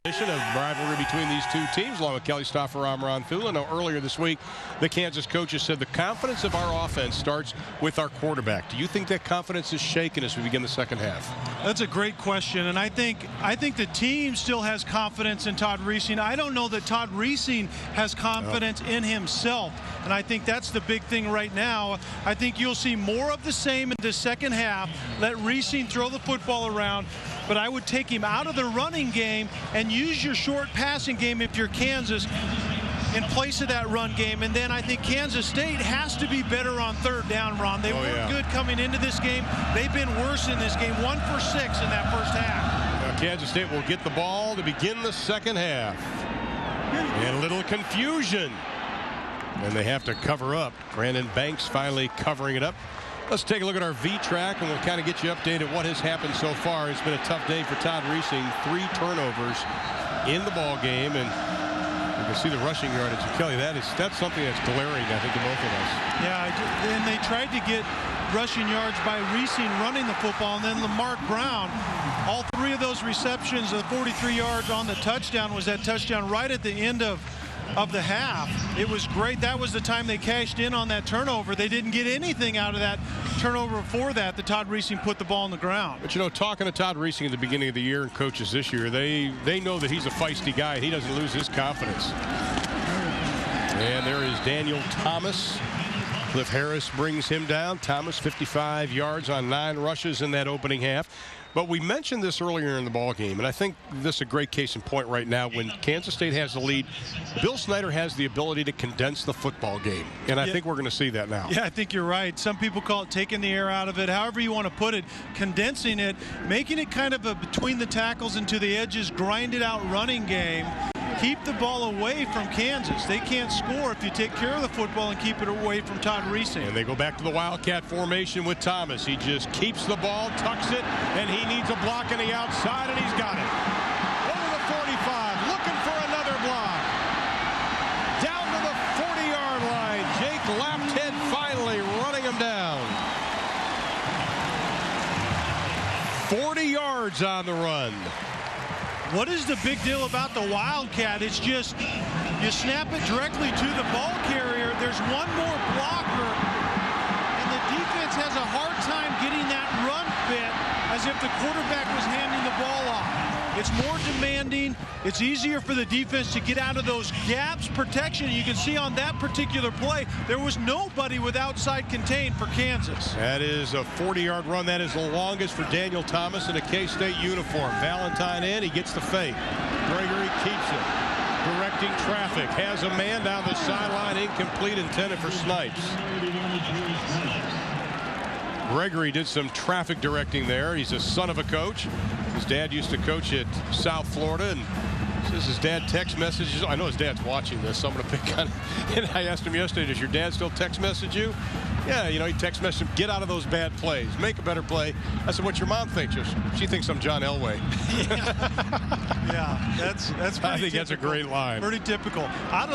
Of rivalry between these two teams, along with Kelly Stoffer, Ron Thulin. Now, earlier this week, the Kansas coaches said the confidence of our offense starts with our quarterback. Do you think that confidence is shaken as we begin the second half? That's a great question, and I think the team still has confidence in Todd Reesing. I don't know that Todd Reesing has confidence in himself, and I think that's the big thing right now. I think you'll see more of the same in the second half. Let Reesing throw the football around, but I would take him out of the running game and use your short passing game if you're Kansas in place of that run game. And then I think Kansas State has to be better on third down, Ron. They weren't good coming into this game. They've been worse in this game. 1 for 6 in that first half. Kansas State will get the ball to begin the second half. And a little confusion. And they have to cover up. Brandon Banks finally covering it up. Let's take a look at our V-track, and we'll kind of get you updated what has happened so far. It's been a tough day for Todd Reesing. 3 turnovers in the ball game, and you can see the rushing yardage. Kelly, that's something that's glaring, I think, to both of us. Yeah, and they tried to get rushing yards by Reesing running the football, and then Lamarck Brown. All 3 of those receptions, the 43 yards on the touchdown, was that touchdown right at the end of the half. It was great. That was the time they cashed in on that turnover. They didn't get anything out of that turnover before that. The Todd Reesing put the ball on the ground. But, you know, talking to Todd Reesing at the beginning of the year and coaches this year, they know that he's a feisty guy. He doesn't lose his confidence. And there is Daniel Thomas. Cliff Harris brings him down. Thomas, 55 yards on 9 rushes in that opening half. But we mentioned this earlier in the ball game, and I think this is a great case in point right now. When Kansas State has the lead, Bill Snyder has the ability to condense the football game, and I think we're going to see that now. Yeah, I think you're right. Some people call it taking the air out of it, however you want to put it, condensing it, making it kind of a between the tackles and to the edges, grinded out running game. Keep the ball away from Kansas. They can't score if you take care of the football and keep it away from Todd Reesing. And they go back to the Wildcat formation with Thomas. He just keeps the ball, tucks it, and he needs a block on the outside, and he's got it. Over the 45, looking for another block. Down to the 40-yard line. Jake Lapted finally running him down. 40 yards on the run. What is the big deal about the Wildcat? It's just you snap it directly to the ball carrier. There's one more blocker, and the defense has a hard time getting that run fit as if the quarterback was handing the ball off. It's more demanding. It's easier for the defense to get out of those gaps. Protection, you can see on that particular play, there was nobody with outside contain for Kansas. That is a 40-yard run. That is the longest for Daniel Thomas in a K-State uniform. Valentine in, he gets the fake. Gregory keeps it. Directing traffic. Has a man down the sideline, incomplete, intended for Snipes. Gregory did some traffic directing there. He's a son of a coach. His dad used to coach at South Florida, and says his dad text messages. I know his dad's watching this, so I'm going to pick on him. And I asked him yesterday, does your dad still text message you? Yeah, you know, he text messaged him, get out of those bad plays, make a better play. I said, what's your mom think? She thinks I'm John Elway. Yeah, that's pretty I think typical. That's a great line. Pretty typical. Out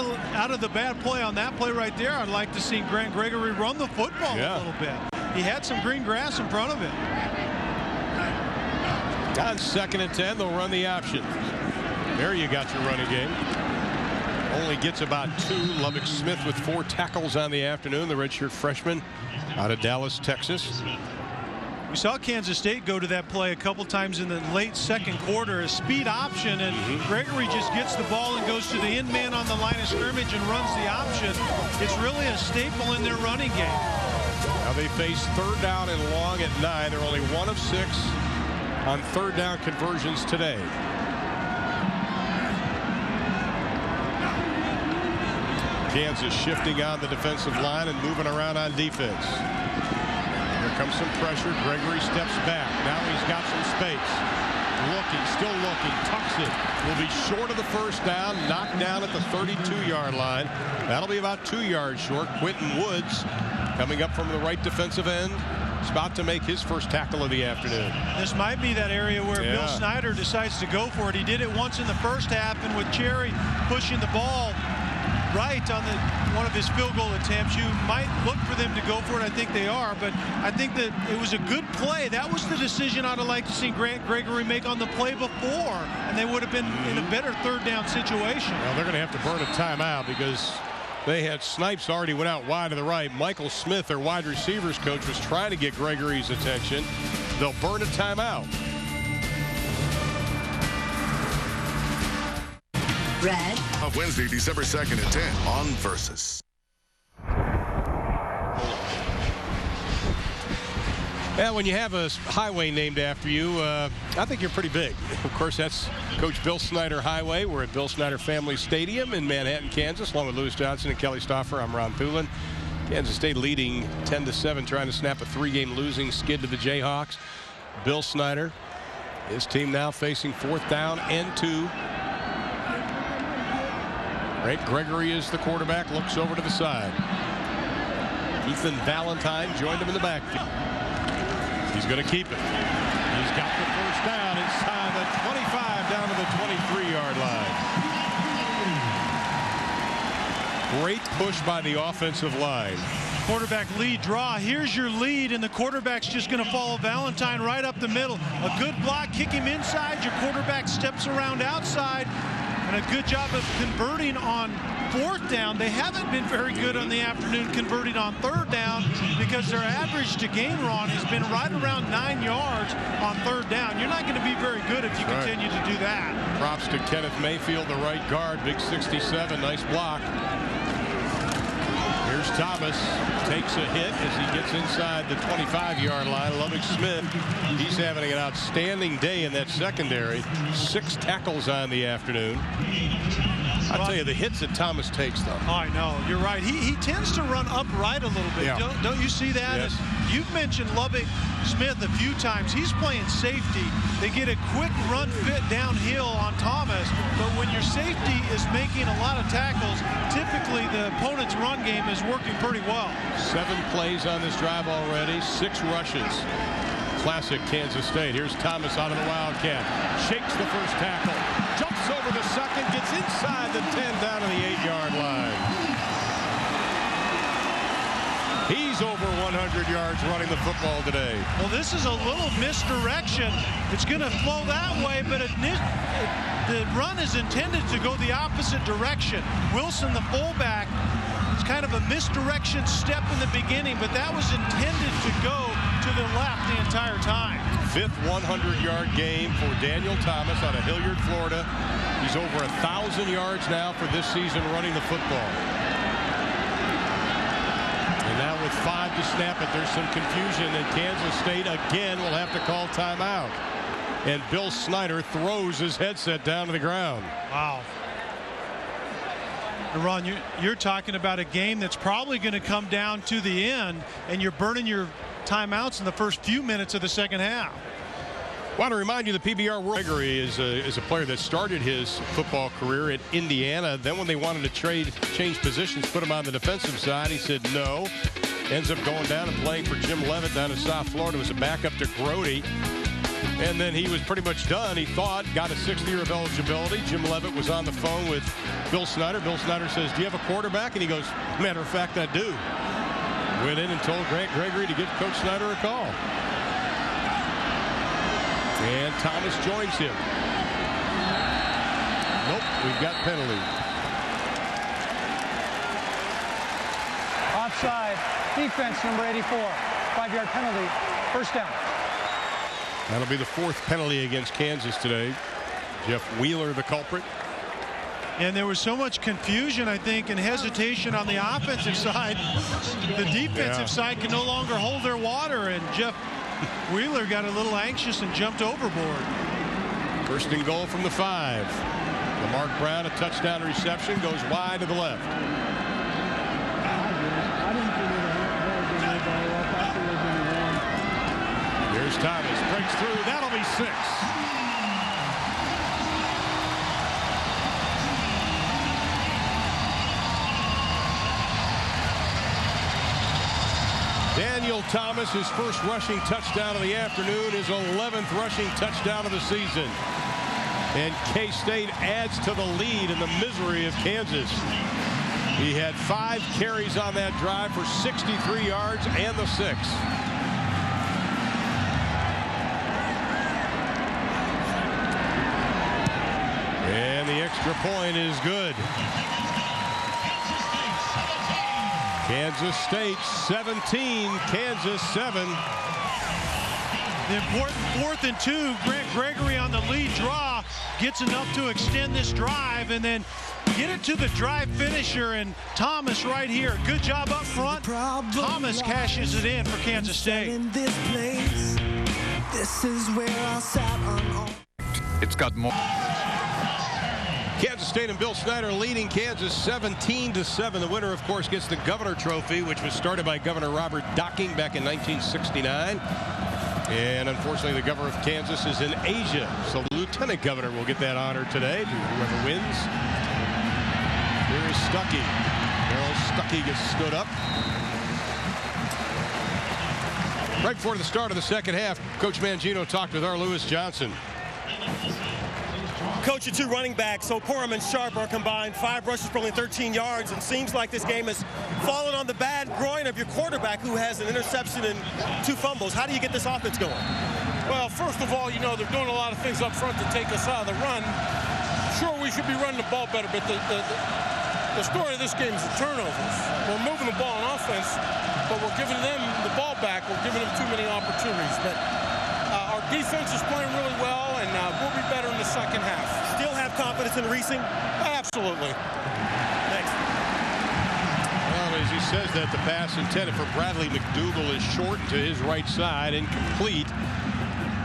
of the bad play on that play right there, I'd like to see Grant Gregory run the football a little bit. He had some green grass in front of him. On 2nd and 10, they'll run the option. There you got your running game. Only gets about 2. Lubbock Smith with 4 tackles on the afternoon, the redshirt freshman out of Dallas, Texas. We saw Kansas State go to that play a couple times in the late second quarter, a speed option, and Gregory just gets the ball and goes to the end man on the line of scrimmage and runs the option. It's really a staple in their running game. Now they face 3rd down and long at 9. They're only 1 of 6 on 3rd down conversions today. Kansas shifting on the defensive line and moving around on defense. Here comes some pressure. Gregory steps back. Now he's got some space. Looking, still looking, tucks it. Will be short of the first down, knocked down at the 32-yard line. That'll be about 2 yards short. Quentin Woods coming up from the right defensive end. He's about to make his first tackle of the afternoon. This might be that area where Bill Snyder decides to go for it. He did it once in the first half, and with Cherry pushing the ball right on the one of his field goal attempts. You might look for them to go for it. I think they are, but I think that it was a good play. That was the decision I'd have liked to see Grant Gregory make on the play before, and they would have been in a better third down situation. Well, they're going to have to burn a timeout because they had Snipes already went out wide to the right. Michael Smith, their wide receivers coach, was trying to get Gregory's attention. They'll burn a timeout. Red. On Wednesday, December 2nd at 10 on Versus. Yeah, when you have a highway named after you, I think you're pretty big. Of course, that's Coach Bill Snyder Highway. We're at Bill Snyder Family Stadium in Manhattan, Kansas, along with Lewis Johnson and Kelly Stauffer. I'm Ron Poulin. Kansas State leading 10-7, trying to snap a 3-game losing skid to the Jayhawks. Bill Snyder, his team now facing 4th down and 2. Grant Gregory is the quarterback, looks over to the side. Ethan Valentine joined him in the backfield. He's going to keep it. He's got the first down inside the 25 down to the 23-yard line. Great push by the offensive line. Quarterback lead draw. Here's your lead, and the quarterback's just going to follow Valentine right up the middle. A good block, kick him inside. Your quarterback steps around outside. And a good job of converting on 4th down. They haven't been very good on the afternoon converting on 3rd down because their average to gain, Ron, has been right around 9 yards on 3rd down. You're not going to be very good if you continue to do that. Props to Kenneth Mayfield, the right guard, big 67, nice block. Here's Thomas, takes a hit as he gets inside the 25-yard line. Lovett Smith, he's having an outstanding day in that secondary. 6 tackles on the afternoon. I'll tell you, the hits that Thomas takes, though. I know, you're right. He tends to run upright a little bit. Yeah. Don't you see that? Yes. You've mentioned Lovett Smith a few times. He's playing safety. They get a quick run fit downhill on Thomas, but when your safety is making a lot of tackles, typically the opponent's run game is working pretty well. 7 plays on this drive already, 6 rushes. Classic Kansas State. Here's Thomas out of the Wildcat. Shakes the first tackle. Jumps over the second. Gets inside the 10 down to the 8-yard line. He's over 100 yards running the football today. Well, this is a little misdirection. It's going to flow that way, but the run is intended to go the opposite direction. Wilson, the fullback, it's kind of a misdirection step in the beginning, but that was intended to go to the left the entire time. 5th 100-yard game for Daniel Thomas out of Hilliard, Florida. He's over 1,000 yards now for this season running the football. And now with 5 to snap it, there's some confusion, and Kansas State again will have to call timeout. And Bill Snyder throws his headset down to the ground. Wow. Ron, you're talking about a game that's probably going to come down to the end, and you're burning your timeouts in the first few minutes of the second half. I want to remind you the PBR World Gregory is a player that started his football career at Indiana. Then when they wanted to change positions, put him on the defensive side, he said no. Ends up going down and playing for Jim Leavitt down in South Florida. Was a backup to Grody. And then he was pretty much done. He thought, got a 6th year of eligibility. Jim Leavitt was on the phone with Bill Snyder. Bill Snyder says, do you have a quarterback? And he goes, matter of fact, I do. Went in and told Grant Gregory to give Coach Snyder a call. And Thomas joins him. Nope, we've got penalty. Offside, defense number 84. 5-yard penalty, first down. That'll be the 4th penalty against Kansas today. Jeff Wheeler, the culprit. And there was so much confusion, I think, and hesitation on the offensive side. The defensive side can no longer hold their water, and Jeff Wheeler got a little anxious and jumped overboard. 1st and goal from the 5. Lamarck Brown, a touchdown reception, goes wide to the left. Here's Thomas, breaks through, that'll be 6. Daniel Thomas, his first rushing touchdown of the afternoon, his 11th rushing touchdown of the season. And K-State adds to the lead in the misery of Kansas. He had 5 carries on that drive for 63 yards and the 6. And the extra point is good. Kansas State 17, Kansas 7. The important 4th and 2. Grant Gregory on the lead draw gets enough to extend this drive and then get it to the drive finisher, and Thomas right here. Good job up front. Thomas cashes it in for Kansas State. This is where I'll sat on. It's got more. Kansas State and Bill Snyder leading Kansas 17-7. The winner, of course, gets the Governor Trophy, which was started by Governor Robert Docking back in 1969. And unfortunately, the governor of Kansas is in Asia, so the lieutenant governor will get that honor today to whoever wins. Here is Stuckey. Darryl Stuckey gets stood up. Right before the start of the second half, Coach Mangino talked with our Lewis Johnson. Coach, your 2 running backs, Coleman and Sharp, are combined 5 rushes for only 13 yards, and seems like this game has fallen on the bad groin of your quarterback, who has an interception and 2 fumbles. How do you get this offense going? Well, first of all, you know, they're doing a lot of things up front to take us out of the run. Sure, we should be running the ball better, but the story of this game is the turnovers. We're moving the ball on offense, but we're giving them the ball back. We're giving them too many opportunities. But our defense is playing really well, and we'll be better in the second half. Still have confidence in Reesing? Absolutely. Thanks. Well, as he says that, the pass intended for Bradley McDougal is shortened to his right side, incomplete.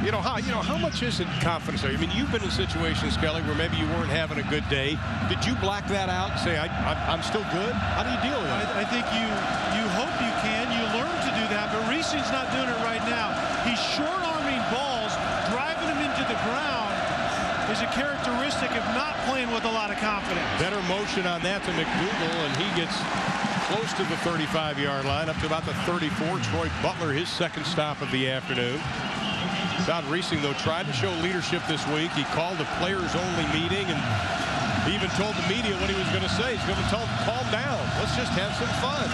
You know, how much is it confidence? I mean, you've been in situations, Kelly, where maybe you weren't having a good day. Did you black that out and say, I'm still good? How do you deal with it? I think you hope you can. You learn to do that, but Reesing's not doing it right now. He's short-arming balls, driving them into the ground is a characteristic of not playing with a lot of confidence. Better motion on that to McDougal, and he gets close to the 35-yard line, up to about the 34. Troy Butler, his second stop of the afternoon. Todd Reesing, though, tried to show leadership this week. He called a players-only meeting, and he even told the media what he was going to say. He's going to tell them, calm down. Let's just have some fun.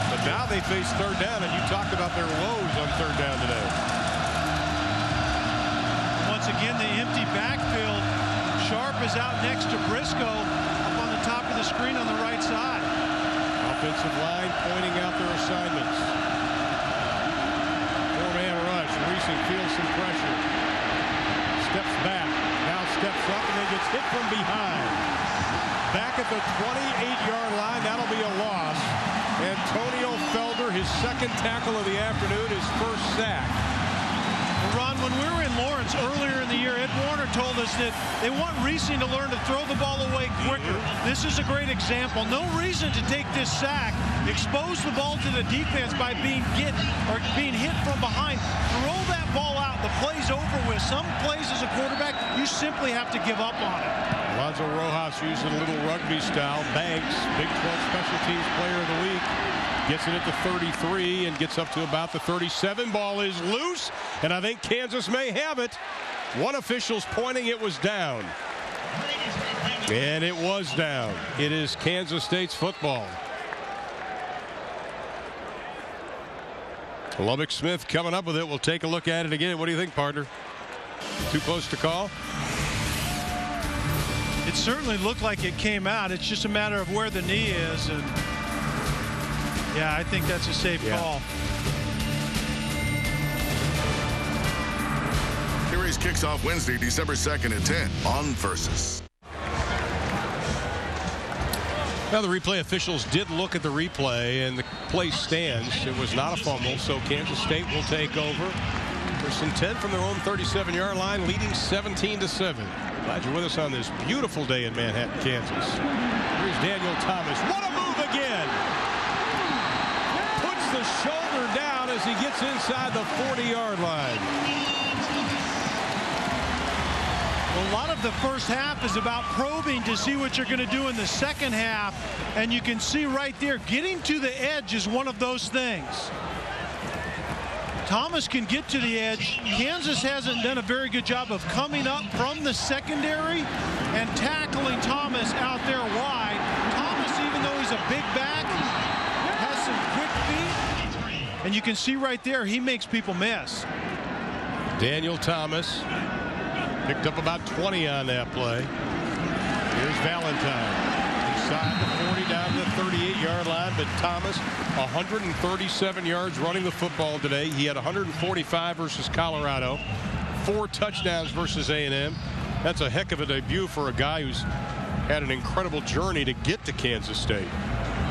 But now they face 3rd down, and you talked about their woes on 3rd down today. Once again, the empty backfield. Sharp is out next to Briscoe up on the top of the screen on the right side. Offensive line pointing out their assignments. 4-man rush. Reesing feels some pressure. Steps back. Now steps up and then gets hit from behind. Back at the 28-yard line. That'll be a loss. Antonio Felder, his 2nd tackle of the afternoon, his 1st sack. Ron, when we were in Lawrence earlier in the year, Ed Warner told us that they want Reesing to learn to throw the ball away quicker. This is a great example. No reason to take this sack, expose the ball to the defense by being hit from behind. Throw that ball out. The play's over with. Some plays as a quarterback, you simply have to give up on it. Alonzo Rojas using a little rugby style. Banks, Big 12 Special Teams Player of the Week. Gets it at the 33 and gets up to about the 37. Ball is loose, and I think Kansas may have it. One official's pointing it was down. And it was down. It is Kansas State's football. Lubbock Smith coming up with it. We'll take a look at it again. What do you think, partner? Too close to call? It certainly looked like it came out. It's just a matter of where the knee is. And yeah, I think that's a safe call. Series kicks off Wednesday, December 2nd at 10 on Versus. Now the replay officials did look at the replay, and the play stands. It was not a fumble, so Kansas State will take over. First and 10 from their own 37-yard line, leading 17-7. Glad you're with us on this beautiful day in Manhattan, Kansas. Here's Daniel Thomas. What a move again! Puts the shoulder down as he gets inside the 40-yard line. A lot of the first half is about probing to see what you're going to do in the second half, and you can see right there, getting to the edge is one of those things. Thomas can get to the edge. Kansas hasn't done a very good job of coming up from the secondary and tackling Thomas out there wide. Thomas, even though he's a big back, has some quick feet. And you can see right there, he makes people miss. Daniel Thomas picked up about 20 on that play. Here's Valentine. Inside the 40 down to the 38-yard line, but Thomas 137 yards running the football today. He had 145 versus Colorado, 4 touchdowns versus A&M. That's a heck of a debut for a guy who's had an incredible journey to get to Kansas State.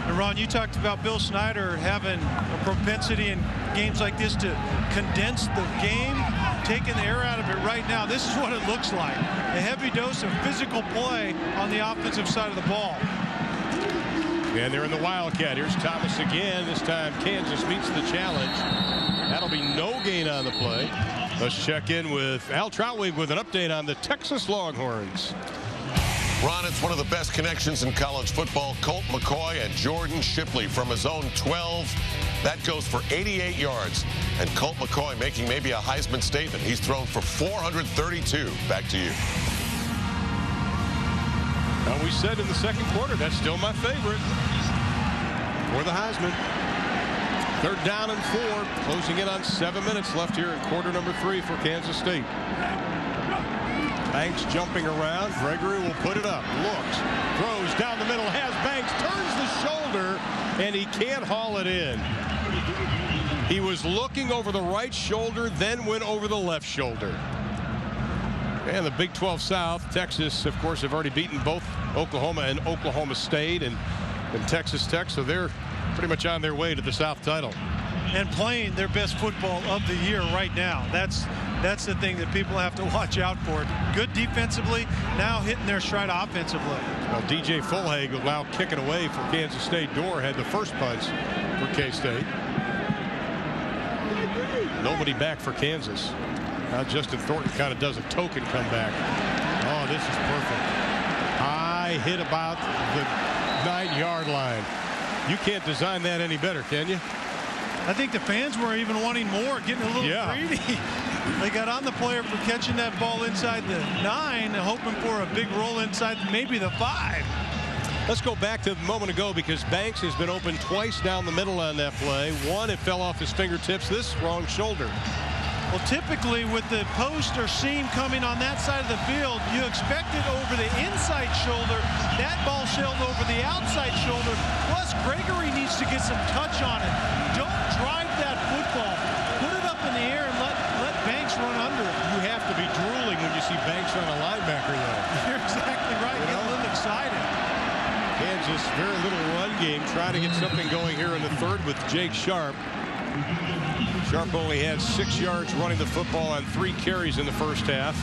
And Ron, you talked about Bill Snyder having a propensity in games like this to condense the game, taking the air out of it. Right now, this is what it looks like. A heavy dose of physical play on the offensive side of the ball. And they're in the Wildcat. Here's Thomas again. This time Kansas meets the challenge. That'll be no gain on the play. Let's check in with Al Troutwig with an update on the Texas Longhorns. Ron, it's one of the best connections in college football. Colt McCoy and Jordan Shipley from his own 12. That goes for 88 yards. And Colt McCoy making maybe a Heisman statement. He's thrown for 432. Back to you. Well, we said in the second quarter, that's still my favorite for the Heisman. 3rd down and 4, closing in on 7 minutes left here in quarter number 3 for Kansas State. Banks jumping around. Gregory will put it up. Looks, throws down the middle, has Banks, turns the shoulder, and he can't haul it in. He was looking over the right shoulder, then went over the left shoulder. And the Big 12 South, Texas, of course, have already beaten both Oklahoma and Oklahoma State and Texas Tech, so they're pretty much on their way to the South title. And playing their best football of the year right now. That's the thing that people have to watch out for. Good defensively, now hitting their stride offensively. Well, DJ Fulhag will now kick it away for Kansas State. Dorr had the first punch for K-State. Nobody back for Kansas. Now Justin Thornton kind of does a token comeback. Oh, this is perfect. High hit about the 9-yard line. You can't design that any better, can you? I think the fans were even wanting more, getting a little greedy. They got on the player for catching that ball inside the 9 and hoping for a big roll inside maybe the 5. Let's go back to a moment ago because Banks has been open twice down the middle on that play. One, it fell off his fingertips. This, wrong shoulder. Well, typically with the post or seam coming on that side of the field, you expect it over the inside shoulder. That ball sailed over the outside shoulder. Plus, Gregory needs to get some touch on it. Don't drive that football. Put it up in the air and let Banks run under it. You have to be drooling when you see Banks run a linebacker, though. You're exactly right. Get a little excited. Kansas, very little run game. Trying to get something going here in the 3rd with Jake Sharp. Sharp only had 6 yards running the football on 3 carries in the first half.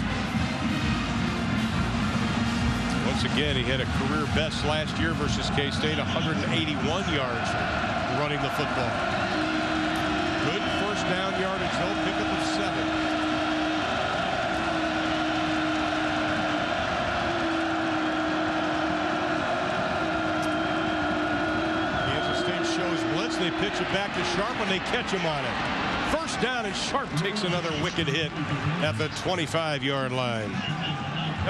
Once again, he had a career best last year versus K-State, 181 yards running the football. Good first down yardage, though, pickup of 7. Kansas State shows blitz. They pitch it back to Sharp and they catch him on it. First down, and Sharp takes another wicked hit at the 25-yard line.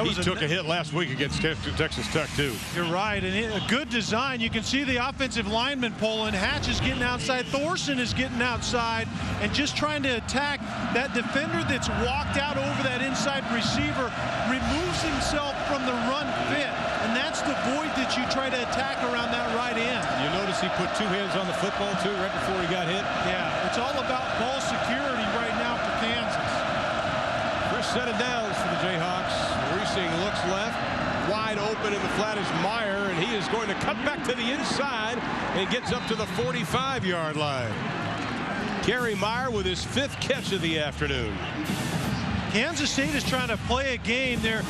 He took a hit last week against Texas Tech, too. You're right, and a good design. You can see the offensive lineman pulling. Hatch is getting outside. Thorson is getting outside and just trying to attack that defender that's walked out over that inside receiver, removes himself from the run fit, and that's the void that you try to attack around that right end. You notice he put 2 hands on the football, too, right before he got hit? Yeah, it's all about ball security right now for Kansas. First set of downs for the Jayhawks. Reesing looks left, wide open in the flat is Meyer, and he is going to cut back to the inside and gets up to the 45-yard line. Kerry Meyer with his 5th catch of the afternoon. Kansas State is trying to play a game. They're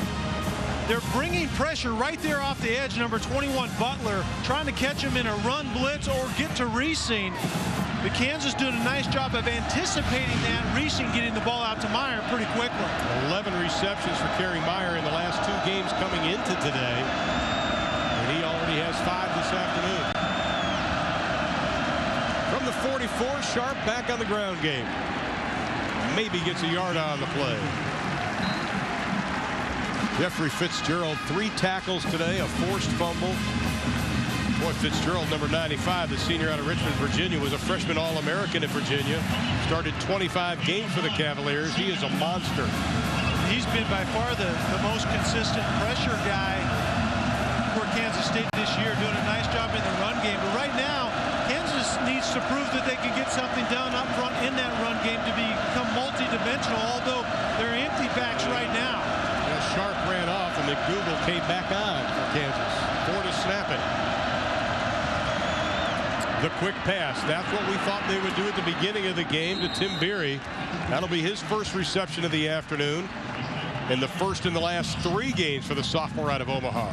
bringing pressure right there off the edge. Number 21 Butler trying to catch him in a run blitz or get to Reesing. But Kansas doing a nice job of anticipating that. Reesing getting the ball out to Meyer pretty quickly. 11 receptions for Kerry Meyer in the last 2 games coming into today. And he already has 5 this afternoon. From the 44, Sharp back on the ground game. maybe gets a yard on the play. Jeffrey Fitzgerald, 3 tackles today, a forced fumble. Boy, Fitzgerald, number 95, the senior out of Richmond, Virginia, was a freshman All-American at Virginia. Started 25 games for the Cavaliers. He is a monster. He's been by far the most consistent pressure guy for Kansas State this year, doing a nice job in the run game. But right now, Kansas needs to prove that they can get something done up front in that run game to become multi-dimensional, although they're empty backs right now. Sharp ran off, and McDougal came back on for Kansas. 4 to snap it. The quick pass. That's what we thought they would do at the beginning of the game to Tim Beery. That'll be his first reception of the afternoon, and the first in the last 3 games for the sophomore out of Omaha.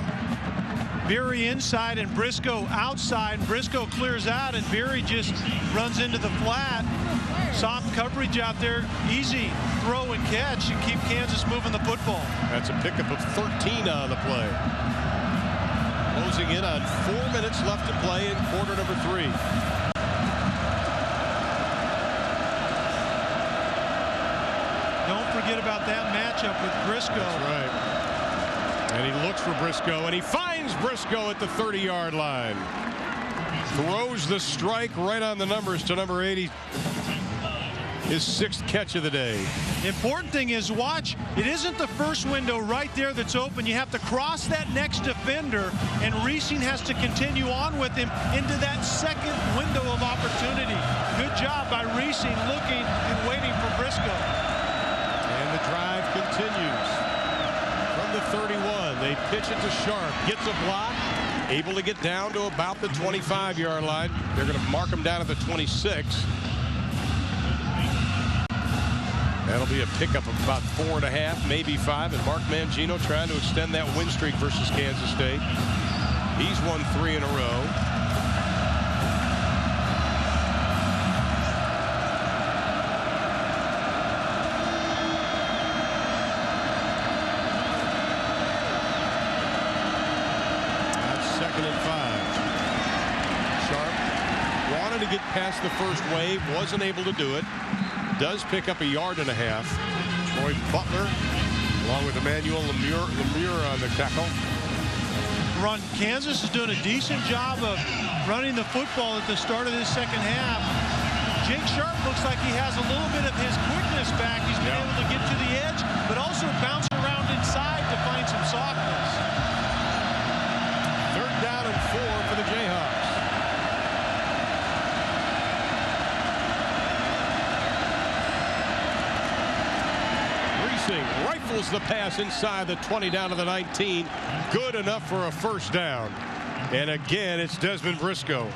Beery inside and Briscoe outside. Briscoe clears out, and Beery just runs into the flat. Soft coverage out there. Easy throw and catch and keep Kansas moving the football. That's a pickup of 13 on the play. Closing in on 4 minutes left to play in quarter number 3. Don't forget about that matchup with Briscoe. That's right. And he looks for Briscoe, and he finds Briscoe at the 30-yard line. Throws the strike right on the numbers to number 80. His 6th catch of the day. The important thing is, watch, it isn't the first window right there that's open. You have to cross that next defender, and Reesing has to continue on with him into that second window of opportunity. Good job by Reesing, looking and waiting for Briscoe. And the drive continues. From the 31, they pitch it to Sharp. Gets a block. Able to get down to about the 25-yard line. They're going to mark him down at the 26. That'll be a pickup of about 4.5, maybe 5. And Mark Mangino trying to extend that win streak versus Kansas State. He's won 3 in a row. That's 2nd and 5. Sharp wanted to get past the first wave, wasn't able to do it. Does pick up a 1.5 yards. Troy Butler, along with Emmanuel Lemure on the tackle. Kansas is doing a decent job of running the football at the start of this second half. Jake Sharp looks like he has a little bit of his quickness back. He's been able to get to the edge, but also bounce around inside to find some softness. 3rd down and 4 for the Jayhawks. Rifles the pass inside the 20 down to the 19. Good enough for a 1st down. And again, it's Desmond Briscoe.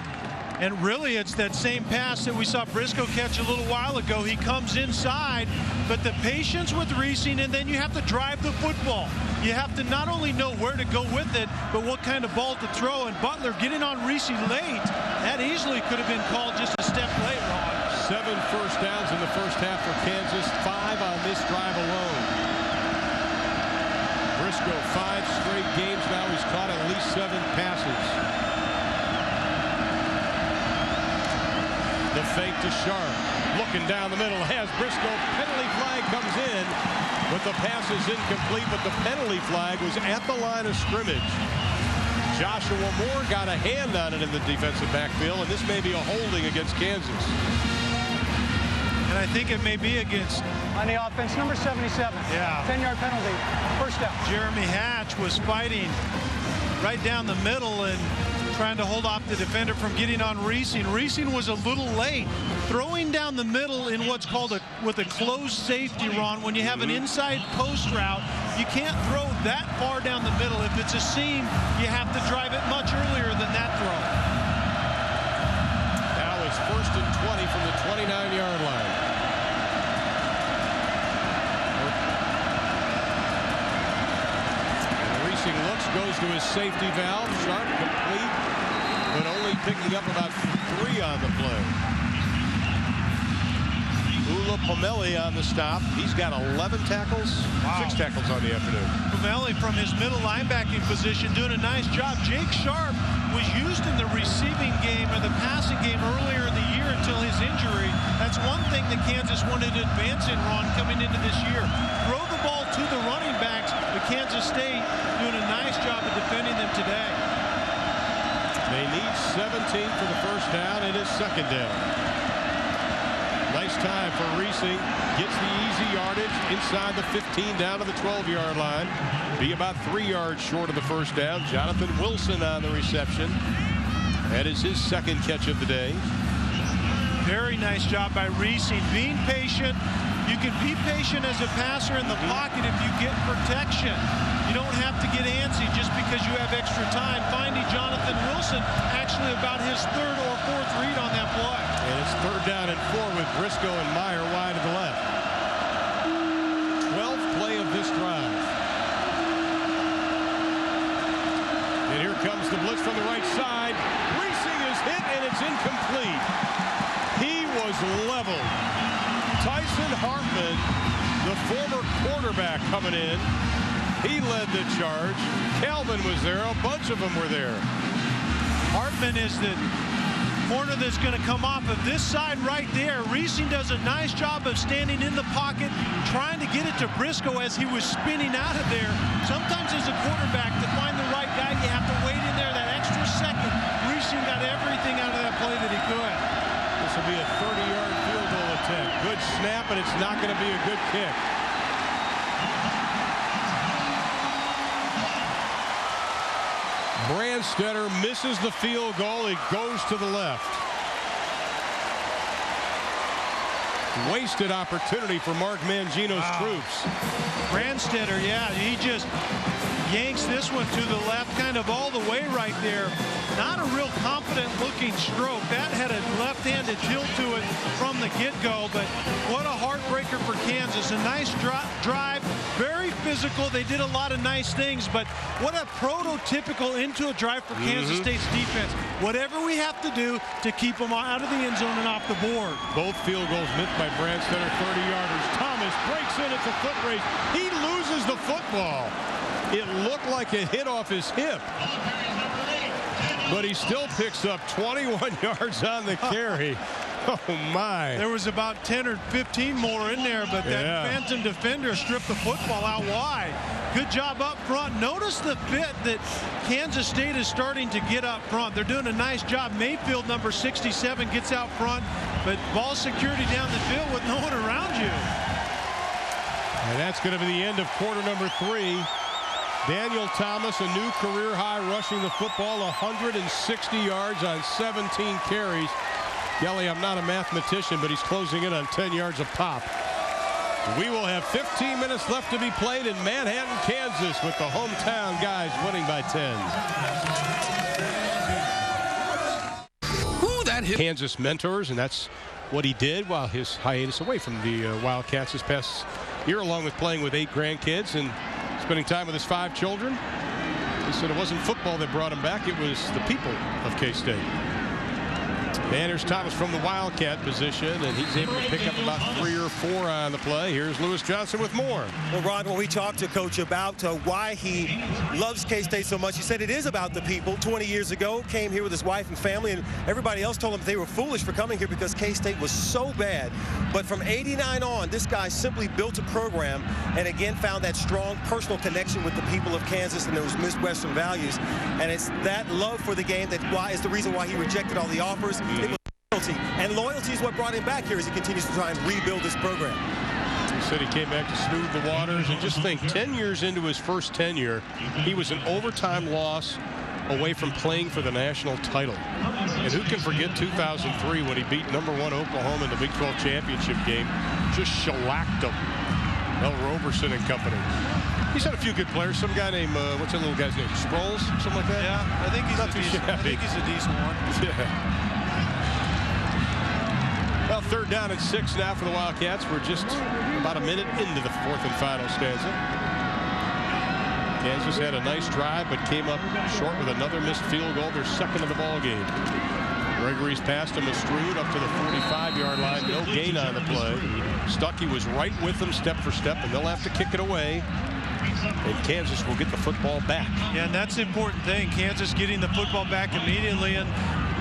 And really, it's that same pass that we saw Briscoe catch a little while ago. He comes inside, but the patience with Reesing, and then you have to drive the football. You have to not only know where to go with it, but what kind of ball to throw. And Butler getting on Reesing late, that easily could have been called just a step late, Ron. 7 first downs in the first half for Kansas, 5 on this drive alone. Briscoe, 5 straight games now. He's caught at least 7 passes. The fake to Sharp. Looking down the middle. Has Briscoe. Penalty flag comes in. But the pass is incomplete. But the penalty flag was at the line of scrimmage. Joshua Moore got a hand on it in the defensive backfield. And this may be a holding against Kansas. And I think it may be against... On the offense, number 77. Yeah. 10-yard penalty. 1st down. Jeremy Hatch was fighting right down the middle and trying to hold off the defender from getting on Reesing. Reesing was a little late. Throwing down the middle in what's called with a closed safety, Ron, when you have an inside post route, you can't throw that far down the middle. If it's a seam, you have to drive it much earlier than that throw. Now it's 1st and 20 from the 29-yard line. Looks, goes to his safety valve. Sharp complete, but only picking up about 3 on the play. Ula Pomeli on the stop. He's got 11 tackles. Wow. 6 tackles on the afternoon. Pomeli from his middle linebacking position doing a nice job. Jake Sharp was used in the receiving game or the passing game earlier in the year until his injury. That's one thing that Kansas wanted to advance in, Ron, coming into this year. Throw the ball to the running backs, but Kansas State doing a nice job of defending them today. They need 17 for the first down. It is second down. Nice time for Reesing. Gets the easy yardage inside the 15 down to the 12-yard line. Be about 3 yards short of the first down. Jonathan Wilson on the reception. That is his second catch of the day. Very nice job by Reesing. Being patient. You can be patient as a passer in the pocket if you get protection. You don't have to get antsy just because you have extra time. Finding Jonathan Wilson actually about his third or fourth read on that play. And it's third down and 4 with Briscoe and Meyer wide to the left. 12th play of this drive. And here comes the blitz from the right side. Reesing is hit and it's incomplete. He was leveled. Tyson Hartman, the former quarterback, coming in. He led the charge. Calvin was there. A bunch of them were there. Hartman is the corner that's going to come off of this side right there. Reesing does a nice job of standing in the pocket, trying to get it to Briscoe as he was spinning out of there. Sometimes as a quarterback, to find the right guy, you have to wait in there that extra second. Reesing got everything out of that play that he could. This will be a 30-yard field goal attempt. Good snap, and it's not going to be a good kick. Brandstetter misses the field goal. It goes to the left. Wasted opportunity for Mark Mangino's troops. Brandstetter, yeah, he just yanks this one to the left, kind of all the way right there. Not a real confident-looking stroke. That had a left-handed tilt to it from the get-go, but what a heartbreaker for Kansas. A nice drive, very physical. They did a lot of nice things, but what a prototypical into a drive for Kansas State's defense. Whatever we have to do to keep them out of the end zone and off the board. Both field goals missed by Brandstetter, 30-yarders. Thomas breaks in. It's a foot race. He loses the football. It looked like a hit off his hip. But he still picks up 21 yards on the carry. Oh, my. There was about 10 or 15 more in there, but that phantom defender stripped the football out wide. Good job up front. Notice the fit that Kansas State is starting to get up front. They're doing a nice job. Mayfield, number 67, gets out front, but ball security down the field with no one around you. And that's going to be the end of quarter number 3. Daniel Thomas, a new career high, rushing the football, 160 yards on 17 carries. Kelly, I'm not a mathematician, but he's closing in on 10 yards a pop. We will have 15 minutes left to be played in Manhattan, Kansas, with the hometown guys winning by 10. Ooh, that hit. Kansas mentors, and that's what he did while his hiatus away from the Wildcats this past year, along with playing with 8 grandkids and spending time with his 5 children. He said it wasn't football that brought him back, it was the people of K-State. And here's Thomas from the Wildcat position, and he's able to pick up about 3 or 4 on the play. Here's Lewis Johnson with more. Well, Rod, when we talked to Coach about why he loves K-State so much, he said it is about the people. 20 years ago, came here with his wife and family, and everybody else told him they were foolish for coming here because K-State was so bad. But from '89 on, this guy simply built a program and again found that strong personal connection with the people of Kansas and those Midwestern values. And it's that love for the game that is the reason why he rejected all the offers. It was loyalty, and loyalty is what brought him back here as he continues to try and rebuild this program. He said he came back to smooth the waters, and just think, 10 years into his first tenure, he was an overtime loss away from playing for the national title. And who can forget 2003 when he beat #1 Oklahoma in the Big 12 championship game? Just shellacked them. Mel Roberson and company. He's had a few good players. Some guy named, what's that little guy's name? Sproles? Something like that? Yeah, I think he's, a decent one. Yeah. Well, third down and 6 now for the Wildcats. We're just about a minute into the 4th and final stanza. Kansas had a nice drive, but came up short with another missed field goal. Their second of the ball game. Gregory's passed him a Stroud up to the 45-yard line. No gain on the play. Stuckey was right with them step for step, and they'll have to kick it away. And Kansas will get the football back. Yeah, and that's the important thing. Kansas getting the football back immediately. And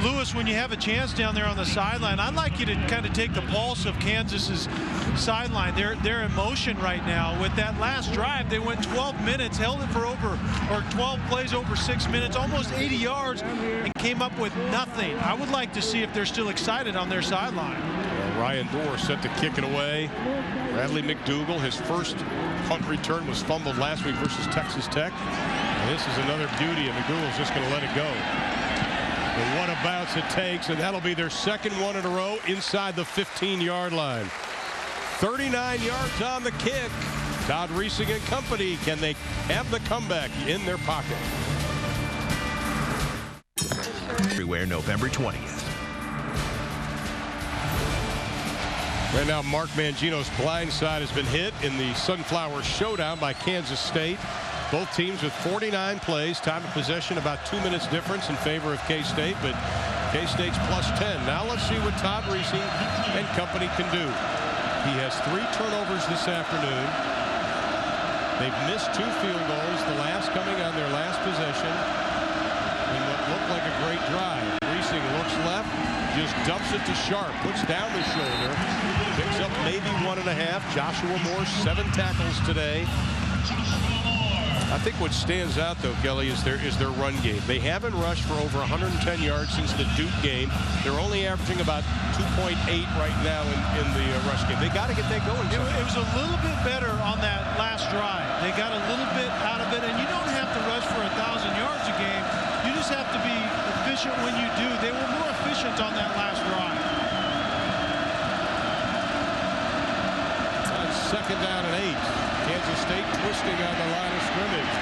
Lewis, when you have a chance down there on the sideline, I'd like you to kind of take the pulse of Kansas's sideline. They're in motion right now. With that last drive, they went 12 minutes, held it for 12 plays over 6 minutes, almost 80 yards, and came up with nothing. I would like to see if they're still excited on their sideline. Ryan Dorr set to kick it away. Bradley McDougal, his first punt return was fumbled last week versus Texas Tech. And this is another beauty, and McDougal's just going to let it go. And what a bounce it takes, and that'll be their second one in a row inside the 15-yard line. 39 yards on the kick. Todd Reesing and company, can they have the comeback in their pocket? Everywhere November 20th. Right now, Mark Mangino's blind side has been hit in the Sunflower Showdown by Kansas State. Both teams with 49 plays. Time of possession about 2 minutes difference in favor of K-State, but K-State's plus 10. Now let's see what Todd Reesing and company can do. He has 3 turnovers this afternoon. They've missed 2 field goals, the last coming on their last possession in what looked like a great drive. Reesing looks left, just dumps it to Sharp, puts down the shoulder, picks up maybe 1.5. Joshua Moore, 7 tackles today. I think what stands out, though, Kelly, is their run game. They haven't rushed for over 110 yards since the Duke game. They're only averaging about 2.8 right now in the rush game. They got to get that going. It was a little bit better on that last drive. They got a little bit out of it, and you don't have to rush for 1,000 yards a game. You just have to be efficient when you do. They were more efficient on that last drive. Second down and 8. Kansas State twisting on the line of scrimmage.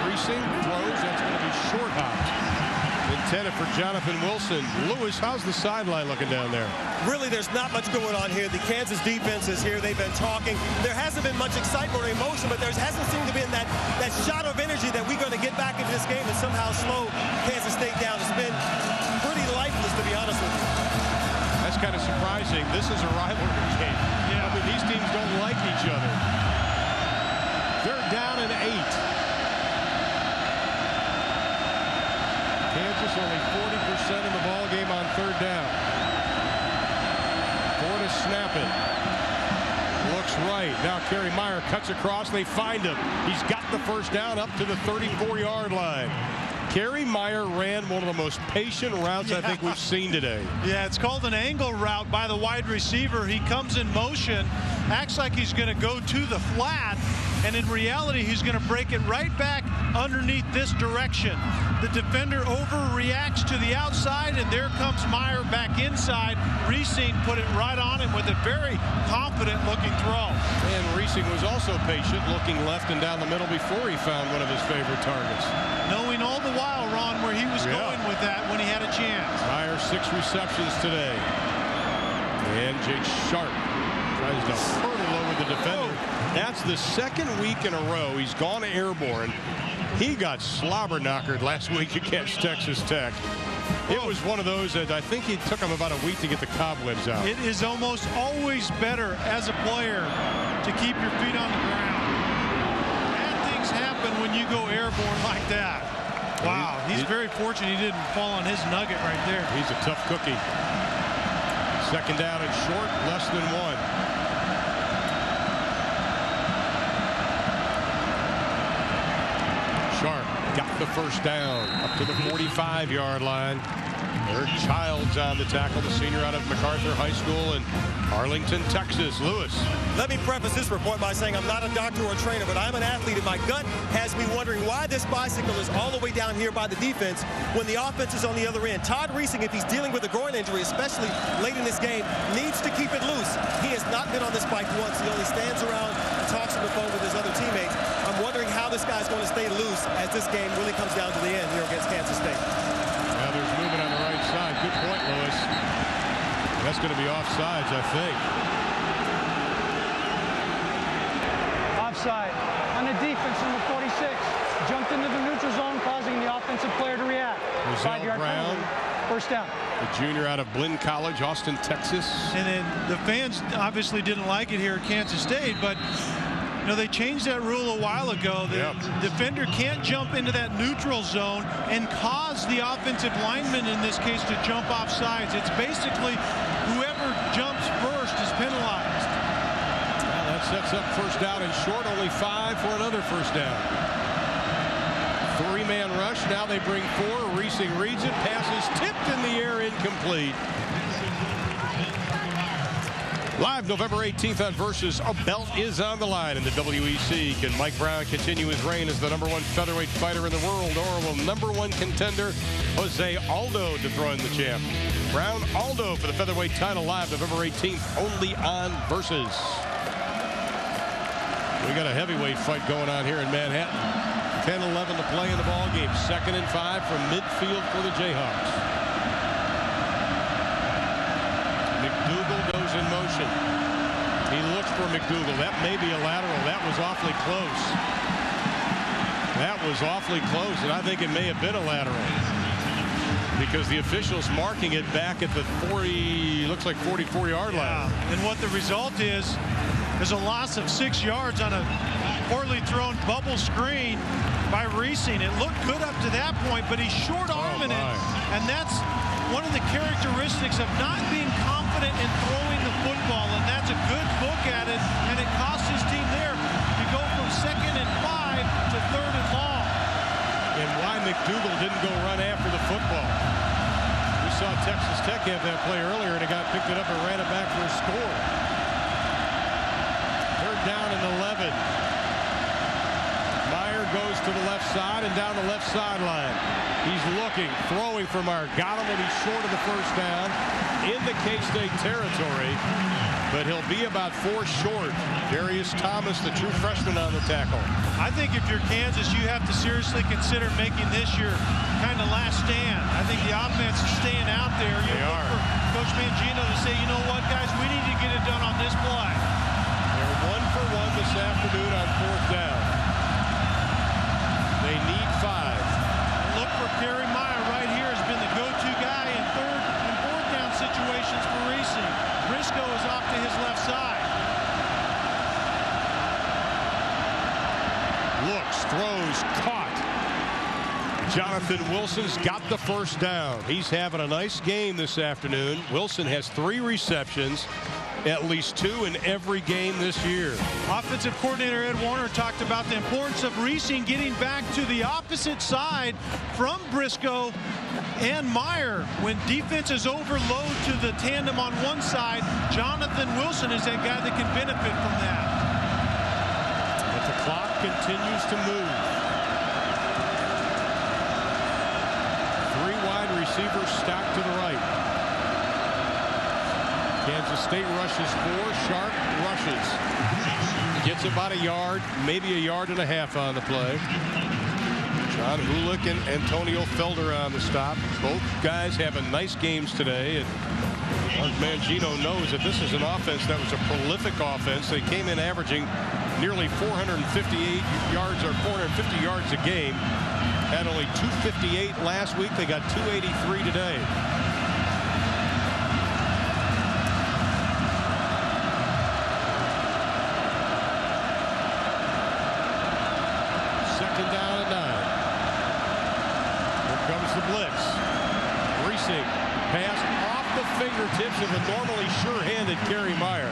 Reesing throws. That's going to be short hopped. Intended for Jonathan Wilson. Lewis, how's the sideline looking down there? Really, there's not much going on here. The Kansas defense is here. They've been talking. There hasn't been much excitement or emotion, but there hasn't seemed to be that shot of energy that we're going to get back into this game and somehow slow Kansas State down. It's been pretty lifeless, to be honest with you. That's kind of surprising. This is a rivalry game. Yeah. I mean, these teams don't like each other. They're down and 8. Kansas only 40% in the ball game on 3rd down. 4 to snap it. Looks right. Now Kerry Meyer cuts across. They find him. He's got the first down up to the 34-yard line. Kerry Meyer ran one of the most patient routes I think we've seen today. Yeah, it's called an angle route by the wide receiver. He comes in motion, acts like he's going to go to the flat, and in reality, he's going to break it right back underneath this direction. The defender overreacts to the outside, and there comes Meyer back inside. Reesing put it right on him with a very confident-looking throw. And Reesing was also patient, looking left and down the middle before he found one of his favorite targets. Knowing all the while, Ron, where he was going with that when he had a chance. Meyer 6 receptions today. And Jake Sharp tries to hurdle over the defender. That's the 2nd week in a row he's gone airborne. He got slobber knockered last week against Texas Tech. It was one of those that I think it took him about a week to get the cobwebs out. It is almost always better as a player to keep your feet on the ground. Bad things happen when you go airborne like that. Wow, he's very fortunate he didn't fall on his nugget right there. He's a tough cookie. 2nd down and short, less than 1. Sharp got the first down up to the 45-yard line. Eric Childs on the tackle, the senior out of MacArthur High School in Arlington, Texas. Lewis. Let me preface this report by saying I'm not a doctor or a trainer, but I'm an athlete, and my gut has me wondering why this bicycle is all the way down here by the defense when the offense is on the other end. Todd Reesing, if he's dealing with a groin injury, especially late in this game, needs to keep it loose. He has not been on this bike once. He only stands around and talks on the phone with his other teammates. I'm wondering how this guy's going to stay loose as this game really comes down to the end here against Kansas State. Now there's movement on the right side. Good point, Lewis. That's going to be offsides, I think. Offside on the defense, number 46. Jumped into the neutral zone, causing the offensive player to react. 5-yard Brown. penalty. First down. The junior out of Blinn College, Austin, Texas. And then the fans obviously didn't like it here at Kansas State, but You know, they changed that rule a while ago. The defender can't jump into that neutral zone and cause the offensive lineman, in this case, to jump off sides. It's basically whoever jumps first is penalized. Well, that sets up first down and short. Only 5 for another first down. 3-man rush. Now they bring 4. Reesing reads it. Pass is tipped in the air, incomplete. Live November 18th on Versus, a belt is on the line in the WEC. Can Mike Brown continue his reign as the #1 featherweight fighter in the world, or will #1 contender Jose Aldo dethrone the champ? Brown Aldo for the featherweight title, live November 18th, only on Versus. We got a heavyweight fight going on here in Manhattan. 10-11 to play in the ball game. 2nd and 5 from midfield for the Jayhawks. McDougal goes in motion. He looks for McDougal. That may be a lateral. That was awfully close. That was awfully close, and I think it may have been a lateral, because the officials marking it back at the 40, looks like 44-yard line. And what the result is a loss of 6 yards on a poorly thrown bubble screen by Reesing. It looked good up to that point, but he's short-arming it, and that's one of the characteristics of not being confident in throwing the football, and that's a good look at it, and it cost his team there to go from 2nd and 5 to 3rd and long. And why McDougal didn't go run after the football. We saw Texas Tech have that play earlier, and it got picked it up and ran it back for a score. 3rd down and 11. Meyer goes to the left side and down the left sideline. He's looking, throwing for Meyer. Got him when he's short of the first down into K-State territory, but he'll be about 4 short. Darius Thomas, the true freshman, on the tackle. I think if you're Kansas, you have to seriously consider making this your kind of last stand. I think the offense is staying out there. You look for Coach Mangino to say, you know what, guys, we need to get it done on this play. They're 1 for 1 this afternoon on 4th down. They need 5. Look for Kerry Meyer right here, has been the go-to guy in 3rd and 4th down situations for Reesing. Briscoe is off to his left side. Looks, throws, caught. Jonathan Wilson's got the first down. He's having a nice game this afternoon. Wilson has 3 receptions, at least 2 in every game this year. Offensive coordinator Ed Warner talked about the importance of Reesing getting back to the opposite side from Briscoe and Meyer. When defenses overload to the tandem on one side, Jonathan Wilson is that guy that can benefit from that. But the clock continues to move. 3 wide receivers stacked to the right. Kansas State rushes 4. Sharp rushes. Gets about a yard, maybe a yard and a half on the play. John Hulick and Antonio Felder on the stop. Both guys having nice games today. And Mark Mangino knows that this is an offense that was a prolific offense. They came in averaging nearly 458 yards or 450 yards a game. Had only 258 last week. They got 283 today. Down at 9. Here comes the blitz. Reesing pass off the fingertips of a normally sure-handed Kerry Meyer.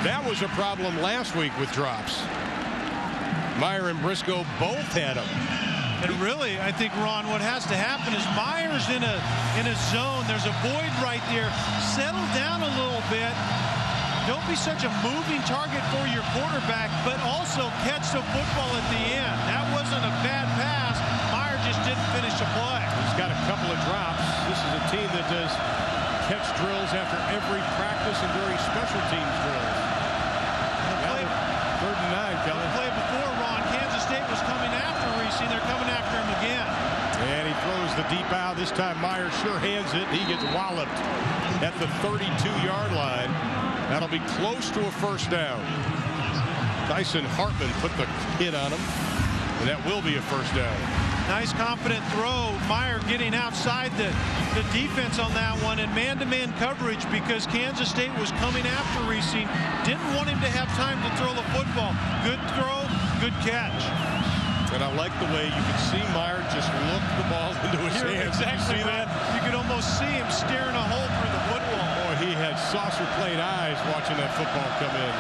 That was a problem last week with drops. Meyer and Briscoe both had them. And really, I think, Ron, what has to happen is Meyer's in a zone. There's a void right there. Settle down a little bit. Don't be such a moving target for your quarterback, but also catch the football at the end. That wasn't a bad pass. Meyer just didn't finish the play. He's got a couple of drops. This is a team that does catch drills after every practice and during special teams drills. Now 3rd and 9, Kelly. The play before, Ron, Kansas State was coming after Reesing. They're coming after him again. And he throws the deep out. This time Meyer sure hands it. He gets walloped at the 32-yard line. That'll be close to a first down. Dyson Hartman put the hit on him, and that will be a first down. Nice confident throw. Meyer getting outside the defense on that one, and man-to-man coverage because Kansas State was coming after Reesing. Didn't want him to have time to throw the football. Good throw, good catch. And I like the way you can see Meyer just look the ball into his hands. Exactly. You see that? You could almost see him staring a hole through the football. Boy, he had saucer-plate eyes watching that football come in.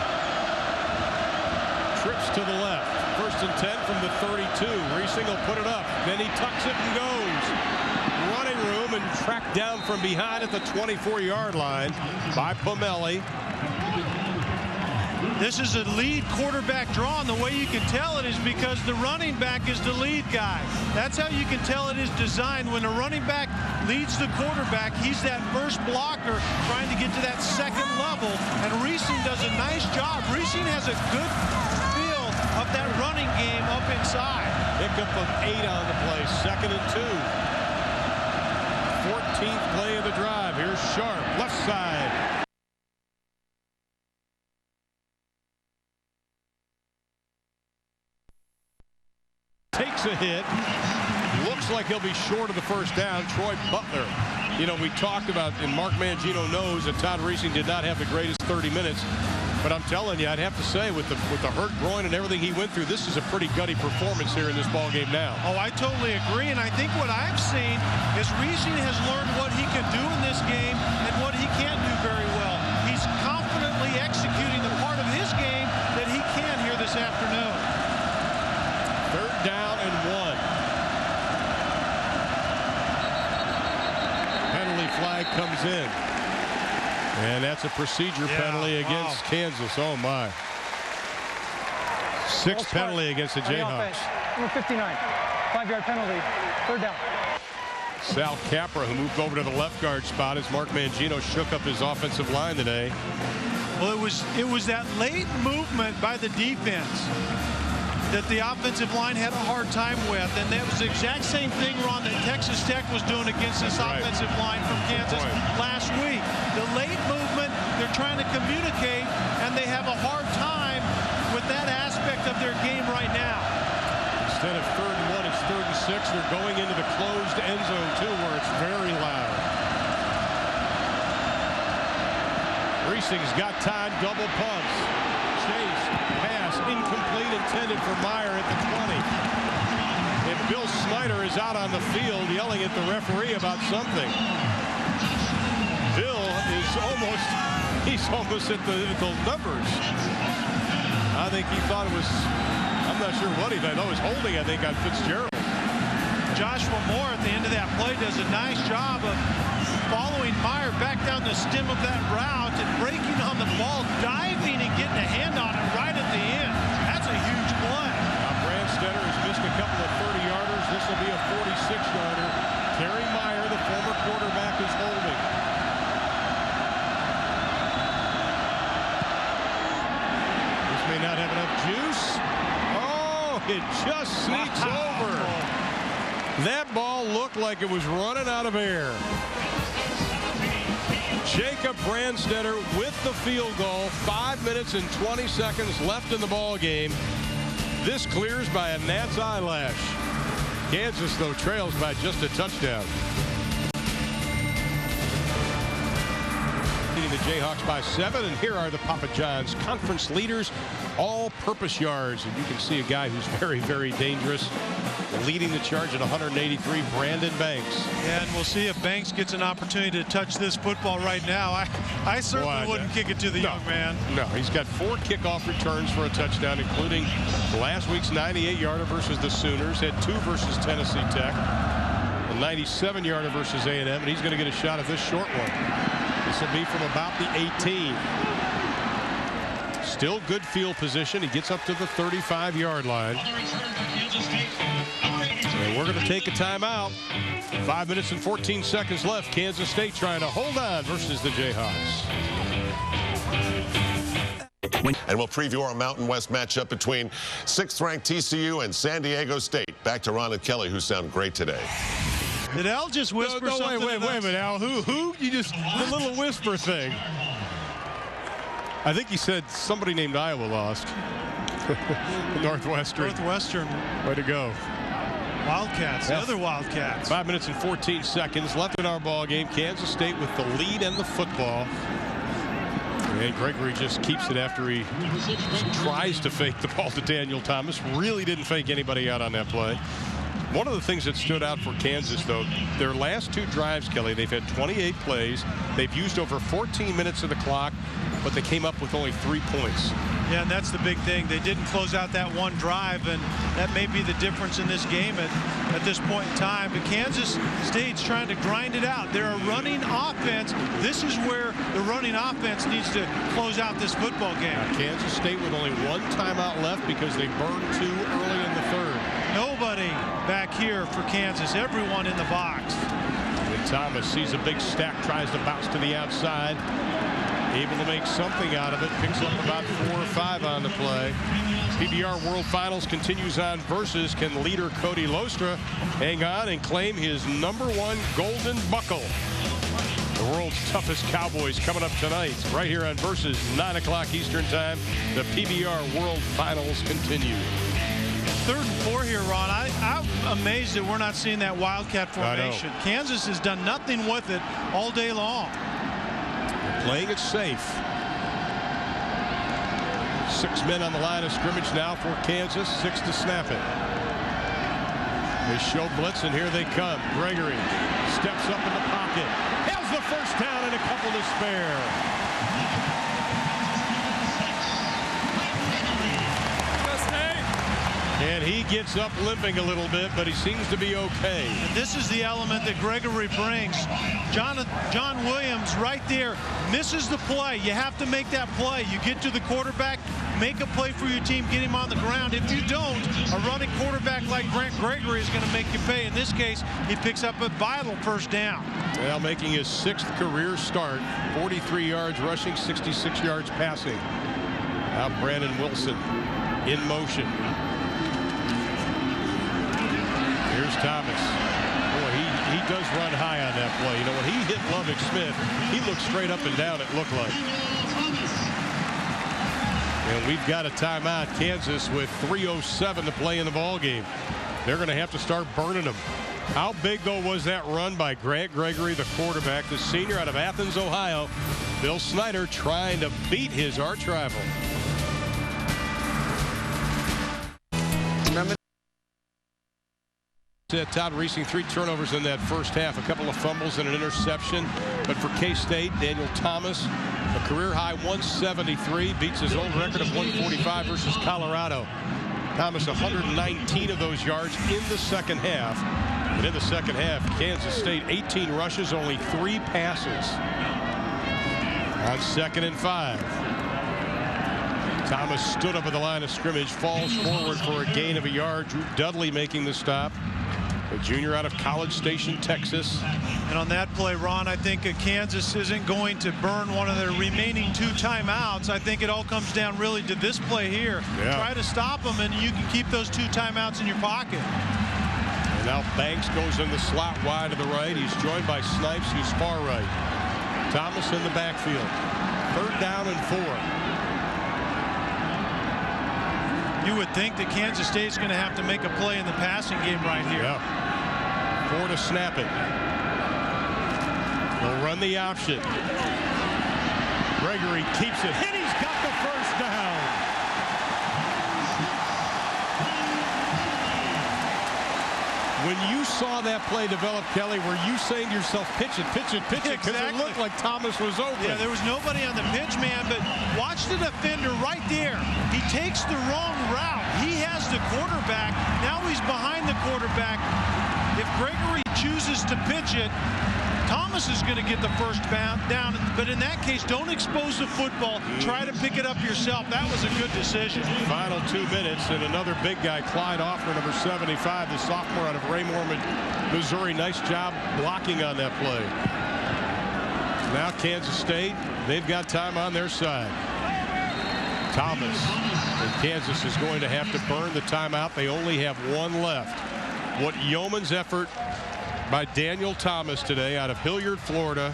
Trips to the left. 1st and 10 from the 32. Reesing will put it up. Then he tucks it and goes. Running room and tracked down from behind at the 24-yard line by Pomelli. This is a lead quarterback draw, and the way you can tell it is because the running back is the lead guy. That's how you can tell it is designed. When the running back leads the quarterback, he's that first blocker trying to get to that second level, and Reesing does a nice job. Reesing has a good feel of that running game up inside. Pickup of 8 on the play, 2nd and 2. 14th play of the drive. Here's Sharp, left side. Takes a hit. Looks like he'll be short of the first down. Troy Butler. You know, we talked about, and Mark Mangino knows that Todd Reesing did not have the greatest 30 minutes. But I'm telling you, I'd have to say, with the hurt groin and everything he went through, this is a pretty gutty performance here in this ball game now. Oh, I totally agree. And I think what I've seen is Reesing has learned what he can do in this game and what he can't do very well. He's confidently executing the part of his game that he can here this afternoon. 3rd down and 1. Penalty flag comes in. And that's a procedure penalty against Kansas. Oh, my. 6th penalty against the Jayhawks. Number 59, 5-yard penalty, 3rd down. Sal Capra, who moved over to the left guard spot as Mark Mangino shook up his offensive line today. Well, it was that late movement by the defense that the offensive line had a hard time with, and that was the exact same thing, Ron, that Texas Tech was doing against this offensive line from Kansas last week. The late movement, they're trying to communicate, and they have a hard time with that aspect of their game right now. Instead of 3rd and 1, it's 3rd and 6. They're going into the closed end zone, too, where it's very loud. Reesing's got time, double pumps. Chase, pass, incomplete, intended for Meyer at the 20. And Bill Snyder is out on the field yelling at the referee about something. Bill is he's almost at the numbers. I think he thought it was, I'm not sure what he thought. No, it was holding, I think, on Fitzgerald. Joshua Moore at the end of that play does a nice job of following Meyer back down the stem of that route and breaking on the ball, diving and getting a hand on it right at the end. That's a huge play. Brandstetter has missed a couple of 30-yarders. This will be a 46-yarder. Terry Meyer, the former quarterback, is holding. This may not have enough juice. Oh, it just sneaks over. That ball looked like it was running out of air. Jacob Brandstetter with the field goal. 5 minutes and 20 seconds left in the ball game. This clears by a gnat's eyelash. Kansas, though, trails by just a touchdown. Leading the Jayhawks by 7, and here are the Papa John's conference leaders, all-purpose yards. And you can see a guy who's very, very dangerous. Leading the charge at 183, Brandon Banks. And we'll see if Banks gets an opportunity to touch this football right now. I certainly wouldn't kick it to the young man. No, he's got 4 kickoff returns for a touchdown, including last week's 98-yarder versus the Sooners, had 2 versus Tennessee Tech, a 97-yarder versus A&M, and he's going to get a shot at this short one. This will be from about the 18. Still good field position. He gets up to the 35-yard line. And we're going to take a timeout. 5 minutes and 14 seconds left. Kansas State trying to hold on versus the Jayhawks. And we'll preview our Mountain West matchup between 6th-ranked TCU and San Diego State. Back to Ron and Kelly, who sound great today. Did Al just whisper something? Wait a minute, Al. Who? You just, the little whisper thing. I think he said somebody named Iowa lost. Northwestern. Northwestern. Way to go. Wildcats, the other Wildcats. 5 minutes and 14 seconds left in our ball game. Kansas State with the lead and the football. And Gregory just keeps it after he tries to fake the ball to Daniel Thomas. Really didn't fake anybody out on that play. One of the things that stood out for Kansas, though, their last 2 drives, Kelly, they've had 28 plays. They've used over 14 minutes of the clock, but they came up with only 3 points. Yeah, and that's the big thing. They didn't close out that one drive, and that may be the difference in this game at this point in time. But Kansas State's trying to grind it out. They're a running offense. This is where the running offense needs to close out this football game. Kansas State with only 1 timeout left because they burned 2 early in the 3rd. Nobody back here for Kansas. Everyone in the box. And Thomas sees a big stack, tries to bounce to the outside. Able to make something out of it. Picks up about 4 or 5 on the play. PBR World Finals continues on versus. Can leader Cody Lostra hang on and claim his #1 golden buckle? The world's toughest Cowboys coming up tonight right here on Versus, 9 o'clock Eastern time. The PBR World Finals continue. 3rd and 4 here, Ron. I'm amazed that we're not seeing that Wildcat formation. Kansas has done nothing with it all day long. Playing it safe. 6 men on the line of scrimmage now for Kansas. 6 to snap it. They show blitz, and here they come. Gregory steps up in the pocket. Has the first down and a couple to spare. And he gets up limping a little bit, but he seems to be okay. And this is the element that Gregory brings. John Williams right there misses the play. You have to make that play. You get to the quarterback, make a play for your team, get him on the ground. If you don't, a running quarterback like Grant Gregory is going to make you pay. In this case, he picks up a vital first down. Well, making his 6th career start, 43 yards rushing, 66 yards passing. Now Brandon Wilson in motion. Here's Thomas. Boy, he does run high on that play. You know, when he hit Lovett Smith, he looked straight up and down, it looked like. And we've got a timeout. Kansas with 3:07 to play in the ball game. They're going to have to start burning them. How big, though, was that run by Grant Gregory, the quarterback, the senior out of Athens, Ohio? Bill Snyder trying to beat his arch rival. Todd Reesing, 3 turnovers in that first half, a couple of fumbles and an interception. But for K-State, Daniel Thomas, a career-high 173, beats his old record of 145 versus Colorado. Thomas, 119 of those yards in the second half. And in the second half, Kansas State, 18 rushes, only 3 passes. On 2nd and 5. Thomas stood up at the line of scrimmage, falls forward for a gain of a yard. Drew Dudley making the stop. A junior out of College Station, Texas. And on that play, Ron, I think Kansas isn't going to burn one of their remaining 2 timeouts. I think it all comes down really to this play here. Yeah. Try to stop them, and you can keep those 2 timeouts in your pocket. And now Banks goes in the slot wide to the right. He's joined by Snipes, who's far right. Thomas in the backfield. 3rd down and 4. You would think that Kansas State's going to have to make a play in the passing game right here. Yeah. 4 to snap it. They'll run the option. Gregory keeps it. And he's got the first down. When you saw that play develop, Kelly, were you saying to yourself, pitch it, pitch it, pitch it? Because it looked like Thomas was open. Yeah, there was nobody on the pitch, man, but watch the defender right there. He takes the wrong route. He has the quarterback. Now he's behind the quarterback. If Gregory chooses to pitch it, Thomas is going to get the first down. But in that case, don't expose the football. Try to pick it up yourself. That was a good decision. Final 2 minutes, and another big guy, Clyde Offner, number 75, the sophomore out of Raymore, Missouri. Nice job blocking on that play. Now Kansas State, they've got time on their side. Thomas, and Kansas is going to have to burn the timeout. They only have 1 left. What yeoman's effort by Daniel Thomas today out of Hilliard, Florida.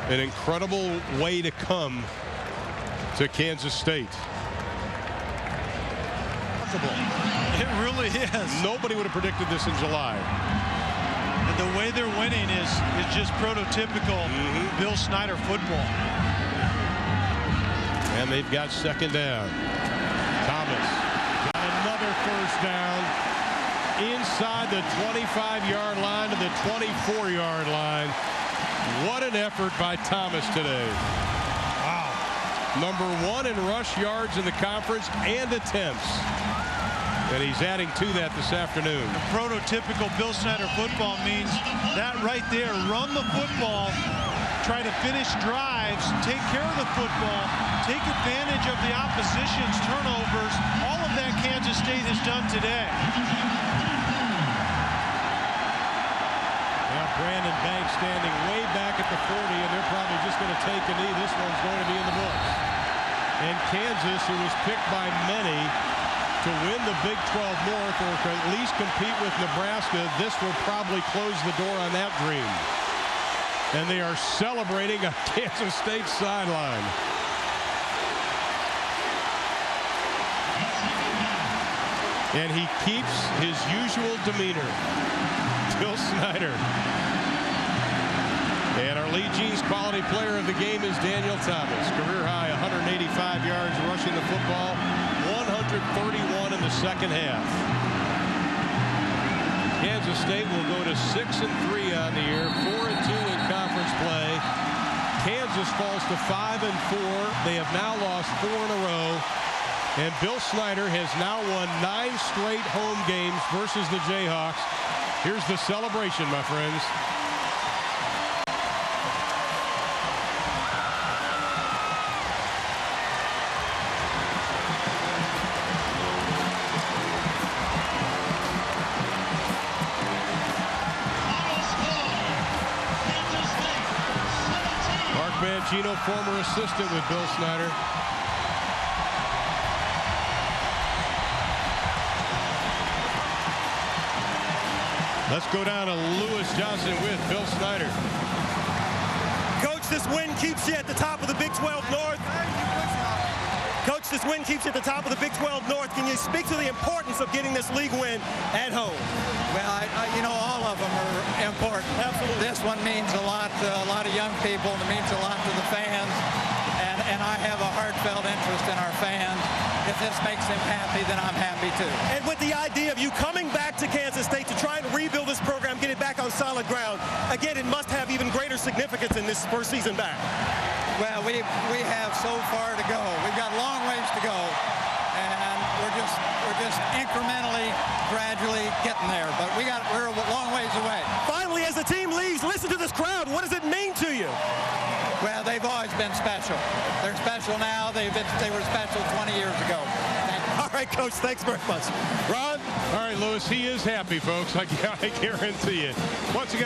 An incredible way to come to Kansas State. It really is. Nobody would have predicted this in July. And the way they're winning is just prototypical Bill Snyder football. And they've got second down. Thomas got another first down inside the 25-yard line to the 24-yard line. What an effort by Thomas today. Wow. Number 1 in rush yards in the conference and attempts. And he's adding to that this afternoon. The prototypical Bill Snyder football means that right there, run the football, try to finish drives, take care of the football, take advantage of the opposition's turnovers. All of that Kansas State has done today. Now Brandon Banks standing way back at the 40, and they're probably just going to take a knee. This one's going to be in the books. And Kansas, who was picked by many to win the Big 12 North or to at least compete with Nebraska, this will probably close the door on that dream. And they are celebrating on Kansas State sideline. And he keeps his usual demeanor. Bill Snyder. And our Lee Jeans quality player of the game is Daniel Thomas. Career high 185 yards rushing the football, 131 in the second half. Kansas State will go to 6-3 on the year, 4-2 in conference play. Kansas falls to 5-4. They have now lost 4 in a row. And Bill Snyder has now won 9 straight home games versus the Jayhawks. Here's the celebration, my friends. Mark Mangino, former assistant with Bill Snyder. Let's go down to Lewis Johnson with Bill Snyder. Coach, this win keeps you at the top of the Big 12 North. Coach, this win keeps you at the top of the Big 12 North. Can you speak to the importance of getting this league win at home? Well, you know, all of them are important. Absolutely. This one means a lot to a lot of young people, and it means a lot to the fans. And I have a heartfelt interest in our fans. If this makes them happy, then I'm happy too. And with the idea of you coming back to Kansas State to try and rebuild this program, get it back on solid ground, again, it must have even greater significance in this first season back. Well, we have so far to go. We've got a long ways to go, and we're just incrementally, gradually getting there. But we're a long ways away. Finally, as the team leaves, listen to this crowd. What does it mean to you? Well, they've always been special. They're special now. They were special 20 years ago. Thank you. All right, Coach, thanks very much. Ron? All right, Lewis, he is happy, folks. I guarantee it. Once again.